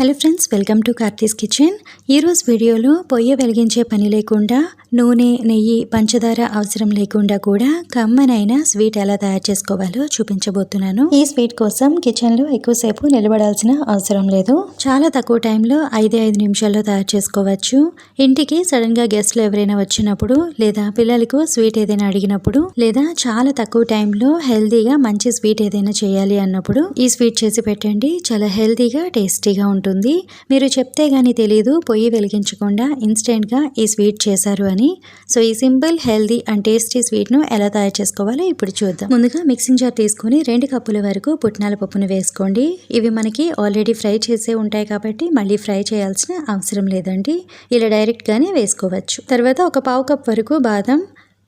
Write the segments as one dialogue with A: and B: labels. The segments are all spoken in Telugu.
A: Hello friends, welcome to Karthi's kitchen. ఈరోజు వీడియోలో పొయ్యి వెలిగించే పని లేకుండా నూనె, నెయ్యి, పంచదార అవసరం లేకుండా కూడా కమ్మనైన స్వీట్ ఎలా తయారు చేసుకోవాలో చూపించబోతున్నాను. ఈ స్వీట్ కోసం కిచెన్లో ఎక్కువసేపు నిలబడాల్సిన అవసరం లేదు. చాలా తక్కువ టైంలో 5 నిమిషాల్లో తయారు చేసుకోవచ్చు. ఇంటికి సడన్గా గెస్ట్లు ఎవరైనా వచ్చినప్పుడు, లేదా పిల్లలకు స్వీట్ ఏదైనా అడిగినప్పుడు, లేదా చాలా తక్కువ టైంలో హెల్తీగా మంచి స్వీట్ ఏదైనా చేయాలి అన్నప్పుడు ఈ స్వీట్ చేసి పెట్టండి. చాలా హెల్తీగా, టేస్టీగా ఉంటుంది. మీరు చెప్తే గానీ తెలీదు పొయ్యి వెలిగించకుండా ఇన్స్టెంట్గా ఈ స్వీట్ చేశారు అని. సో ఈ సింపుల్, హెల్తీ అండ్ టేస్టీ స్వీట్ను ఎలా తయారు చేసుకోవాలో ఇప్పుడు చూద్దాం. ముందుగా మిక్సింగ్ జార్ తీసుకుని 2 కప్పుల వరకు పుట్నాల పప్పును వేసుకోండి. ఇవి మనకి ఆల్రెడీ ఫ్రై చేసే ఉంటాయి కాబట్టి మళ్ళీ ఫ్రై చేయాల్సిన అవసరం లేదండి. ఇలా డైరెక్ట్గానే వేసుకోవచ్చు. తర్వాత ఒక పావు కప్ వరకు బాదం,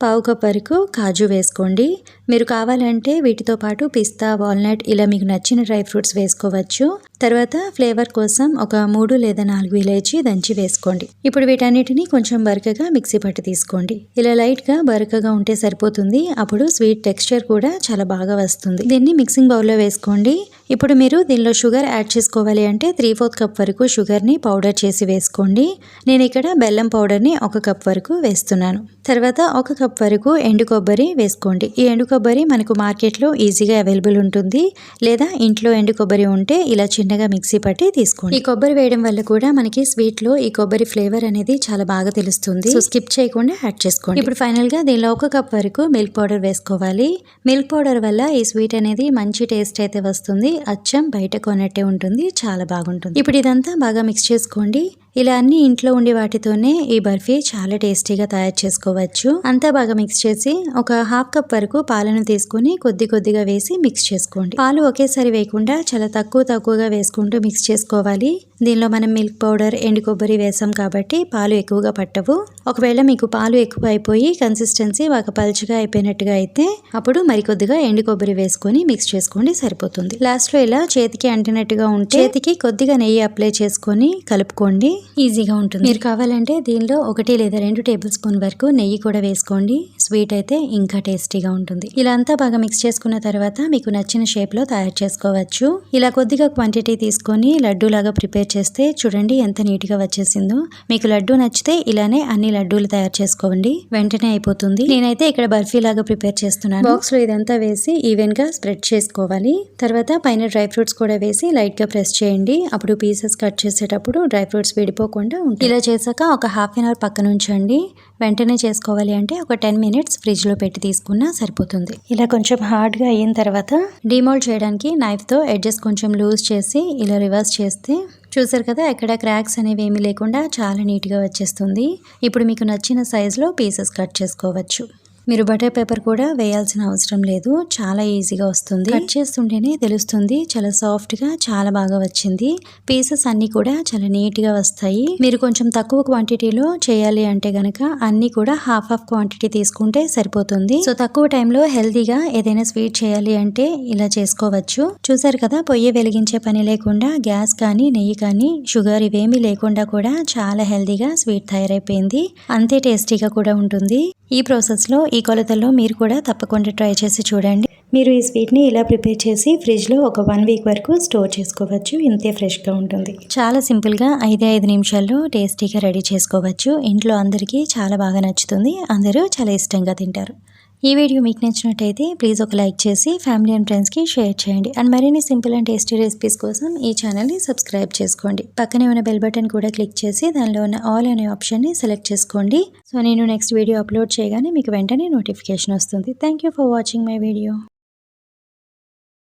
A: పావు కప్ వరకు కాజు వేసుకోండి. మీరు కావాలంటే వీటితో పాటు పిస్తా, వాల్నట్ ఇలా మీకు నచ్చిన డ్రై ఫ్రూట్స్ వేసుకోవచ్చు. తర్వాత ఫ్లేవర్ కోసం ఒక 3 లేదా 4 ఇలాచీ దంచి వేసుకోండి. ఇప్పుడు వీటన్నిటిని కొంచెం బరకగా మిక్సీ పట్టి తీసుకోండి. ఇలా లైట్గా బరకగా ఉంటే సరిపోతుంది. అప్పుడు స్వీట్ టెక్స్చర్ కూడా చాలా బాగా వస్తుంది. దీన్ని మిక్సింగ్ బౌల్లో వేసుకోండి. ఇప్పుడు మీరు దీనిలో షుగర్ యాడ్ చేసుకోవాలి అంటే 3/4 కప్ వరకు షుగర్ని పౌడర్ చేసి వేసుకోండి. నేను ఇక్కడ బెల్లం పౌడర్ని 1 కప్ వరకు వేస్తున్నాను. తర్వాత 1 కప్ వరకు ఎండు కొబ్బరి వేసుకోండి. ఈ ఎండు కొబ్బరి మనకు మార్కెట్లో ఈజీగా అవైలబుల్ ఉంటుంది. లేదా ఇంట్లో ఎండు కొబ్బరి ఉంటే ఇలా చిన్నగా మిక్సీ పట్టి తీసుకోండి. ఈ కొబ్బరి వేయడం వల్ల కూడా మనకి స్వీట్లో ఈ కొబ్బరి ఫ్లేవర్ అనేది చాలా బాగా తెలుస్తుంది. సో స్కిప్ చేయకుండా యాడ్ చేసుకోండి. ఇప్పుడు ఫైనల్ గా దీనిలో 1 కప్ వరకు మిల్క్ పౌడర్ వేసుకోవాలి. మిల్క్ పౌడర్ వల్ల ఈ స్వీట్ అనేది మంచి టేస్ట్ అయితే వస్తుంది. అచ్చం బయట కొన్నట్టే ఉంటుంది. చాలా బాగుంటుంది. ఇప్పుడు ఇదంతా బాగా మిక్స్ చేసుకోండి. ఇలా అన్ని ఇంట్లో ఉండే వాటితోనే ఈ బర్ఫీ చాలా టేస్టీగా తయారు చేసుకోవచ్చు. అంతా బాగా మిక్స్ చేసి ఒక 1/2 కప్ వరకు పాలను తీసుకుని కొద్దిగా వేసి మిక్స్ చేసుకోండి. పాలు ఒకేసారి వేయకుండా చాలా తక్కువగా వేసుకుంటూ మిక్స్ చేసుకోవాలి. దీనిలో మనం మిల్క్ పౌడర్, ఎండు కొబ్బరి వేసాం కాబట్టి పాలు ఎక్కువగా పట్టవు. ఒకవేళ మీకు పాలు ఎక్కువ అయిపోయి కన్సిస్టెన్సీ ఒక పల్చగా అయిపోయినట్టుగా అయితే అప్పుడు మరికొద్దిగా ఎండు కొబ్బరి వేసుకొని మిక్స్ చేసుకోండి, సరిపోతుంది. లాస్ట్ లో ఇలా చేతికి అంటినట్టుగా ఉంటే చేతికి కొద్దిగా నెయ్యి అప్లై చేసుకొని కలుపుకోండి. ఈజీగా ఉంటుంది. మీరు కావాలంటే దీనిలో 1 లేదా 2 టేబుల్ స్పూన్ వరకు నెయ్యి కూడా వేసుకోండి. స్వీట్ అయితే ఇంకా టేస్టీగా ఉంటుంది. ఇలా అంతా బాగా మిక్స్ చేసుకున్న తర్వాత మీకు నచ్చిన షేప్ లో తయారు చేసుకోవచ్చు. ఇలా కొద్దిగా క్వాంటిటీ తీసుకొని లడ్డూ లాగా ప్రిపేర్ చేస్తే చూడండి ఎంత నీట్ గా వచ్చేసిందో. మీకు లడ్డూ నచ్చితే ఇలానే అన్ని లడ్డూలు తయారు చేసుకోండి, వెంటనే అయిపోతుంది. నేనైతే ఇక్కడ బర్ఫీ లాగా ప్రిపేర్ చేస్తున్నాను. బాక్స్ లో ఇదంతా వేసి ఈవెన్ గా స్ప్రెడ్ చేసుకోవాలి. తర్వాత పైన డ్రై ఫ్రూట్స్ కూడా వేసి లైట్ గా ప్రెస్ చేయండి. అప్పుడు పీసెస్ కట్ చేసేటప్పుడు డ్రై ఫ్రూట్స్ విడిపోకుండా ఉంటాయి. ఇలా చేశాక ఒక ½ అవర్ పక్కన ఉంచండి. వెంటనే చేసుకోవాలి అంటే ఒక 10 మినిట్స్ ఫ్రిడ్జ్ లో పెట్టి తీసుకున్నా సరిపోతుంది. ఇలా కొంచెం హార్డ్ గా అయిన తర్వాత డిమోల్డ్ చేయడానికి నైఫ్ తో ఎడ్జెస్ కొంచెం లూజ్ చేసి ఇలా రివర్స్ చేస్తే చూసారు కదా, ఎక్కడ క్రాక్స్ అనేవి ఏమీ లేకుండా చాలా నీట్గా వచ్చేస్తుంది. ఇప్పుడు మీకు నచ్చిన సైజులో పీసెస్ కట్ చేసుకోవచ్చు. మీరు బటర్ పేపర్ కూడా వేయాల్సిన అవసరం లేదు. చాలా ఈజీగా వస్తుంది. కట్ చేస్తుంటేనే తెలుస్తుంది. చాలా సాఫ్ట్గా, చాలా బాగా వచ్చింది. పీసెస్ అన్నీ కూడా చాలా నీట్గా వస్తాయి. మీరు కొంచెం తక్కువ క్వాంటిటీలో చేయాలి అంటే గనక అన్నీ కూడా హాఫ్ క్వాంటిటీ తీసుకుంటే సరిపోతుంది. సో తక్కువ టైంలో హెల్తీగా ఏదైనా స్వీట్ చేయాలి అంటే ఇలా చేసుకోవచ్చు. చూసారు కదా, పొయ్యి వెలిగించే పని లేకుండా గ్యాస్ కానీ, నెయ్యి కానీ, షుగర్ ఇవేమీ లేకుండా కూడా చాలా హెల్తీగా స్వీట్ తయారైపోయింది. అంతే టేస్టీగా కూడా ఉంటుంది. ఈ ప్రాసెస్లో, ఈ కొలతల్లో మీరు కూడా తప్పకుండా ట్రై చేసి చూడండి. మీరు ఈ స్వీట్ని ఇలా ప్రిపేర్ చేసి ఫ్రిడ్జ్లో ఒక 1 వీక్ వరకు స్టోర్ చేసుకోవచ్చు. ఇంతే ఫ్రెష్గా ఉంటుంది. చాలా సింపుల్గా 5 నిమిషాల్లో టేస్టీగా రెడీ చేసుకోవచ్చు. ఇంట్లో అందరికీ చాలా బాగా నచ్చుతుంది. అందరూ చాలా ఇష్టంగా తింటారు. ఈ వీడియో మీకు నచ్చినట్టయితే ప్లీజ్ ఒక లైక్ చేసి ఫ్యామిలీ అండ్ ఫ్రెండ్స్కి షేర్ చేయండి. అండ్ మరిన్ని సింపుల్ అండ్ టేస్టీ రెసిపీస్ కోసం ఈ ఛానల్ని సబ్స్క్రైబ్ చేసుకోండి. పక్కనే ఉన్న బెల్ బటన్ కూడా క్లిక్ చేసి దానిలో ఉన్న ఆల్ అనే ఆప్షన్ని సెలెక్ట్ చేసుకోండి. సో నేను నెక్స్ట్ వీడియో అప్లోడ్ చేయగానే మీకు వెంటనే నోటిఫికేషన్ వస్తుంది. Thank you for watching my video.